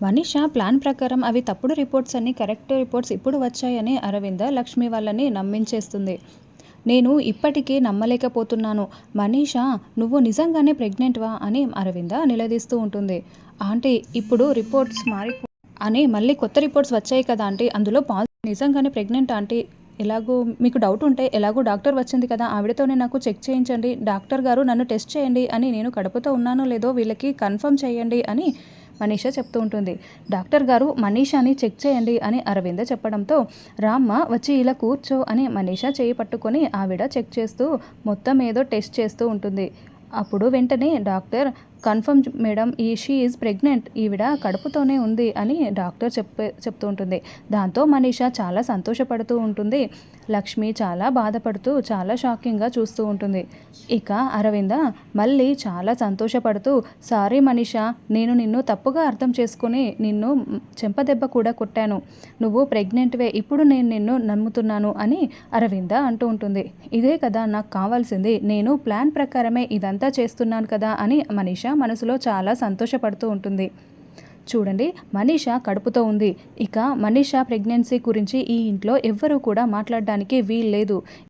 Manisha plan ప్రకారం అవి తప్పుడు రిపోర్ట్స్ అన్ని కరెక్ట్ రిపోర్ట్స్ ఇప్పుడు వచ్చాయని అరవింద లక్ష్మి వాళ్ళని నమ్మించేస్తుంది. నేను ఇప్పటికీ నమ్మలేకపోతున్నాను. మనీషా, నువ్వు నిజంగానే ప్రెగ్నెంట్వా అని అరవింద నిలదీస్తూ ఉంటుంది. ఆంటీ, ఇప్పుడు రిపోర్ట్స్ అని మళ్ళీ కొత్త రిపోర్ట్స్ వచ్చాయి కదా ఆంటీ, అందులో నిజంగానే ప్రెగ్నెంట్ ఆంటీ. ఎలాగో మీకు డౌట్ ఉంటే ఎలాగో డాక్టర్ వచ్చింది కదా, ఆవిడతోనే నాకు చెక్ చేయించండి. డాక్టర్ గారు నన్ను టెస్ట్ చేయండి అని, నేను కడుపుతో ఉన్నానో లేదో వీళ్ళకి కన్ఫర్మ్ చేయండి అని మనీషా చెప్తూ ఉంటుంది. డాక్టర్ గారు మనీషాని చెక్ చేయండి అని అరవింద చెప్పడంతో, రామ్మ వచ్చి ఇలా కూర్చో అని మనీషా చేయి పట్టుకొని ఆవిడ చెక్ చేస్తూ మొత్తం ఏదో టెస్ట్ చేస్తూ ఉంటుంది. అప్పుడు వెంటనే doctor, confirm madam, she is pregnant, ఈవిడ కడుపుతోనే ఉంది అని డాక్టర్ చెప్తూ ఉంటుంది. దాంతో మనీషా చాలా సంతోషపడుతూ ఉంటుంది. లక్ష్మి చాలా బాధపడుతూ చాలా షాకింగ్గా చూస్తూ ఉంటుంది. ఇక అరవింద మళ్ళీ చాలా సంతోషపడుతూ, సారీ మనీషా, నేను నిన్ను తప్పుగా అర్థం చేసుకుని నిన్ను చెంపదెబ్బ కూడా కొట్టాను. నువ్వు ప్రెగ్నెంట్వే, ఇప్పుడు నేను నిన్ను నమ్ముతున్నాను అని అరవింద అంటూ ఉంటుంది. ఇదే కదా నాకు కావాల్సింది, నేను ప్లాన్ ప్రకారమే ఇదంతా చేస్తున్నాను కదా అని మనీషా మనసులో చాలా సంతోషపడుతూ ఉంటుంది. చూడండి, మనీషా కడుపుతో ఉంది. ఇక మనీషా ప్రెగ్నెన్సీ గురించి ఈ ఇంట్లో ఎవ్వరూ కూడా మాట్లాడడానికి వీల్లేదు.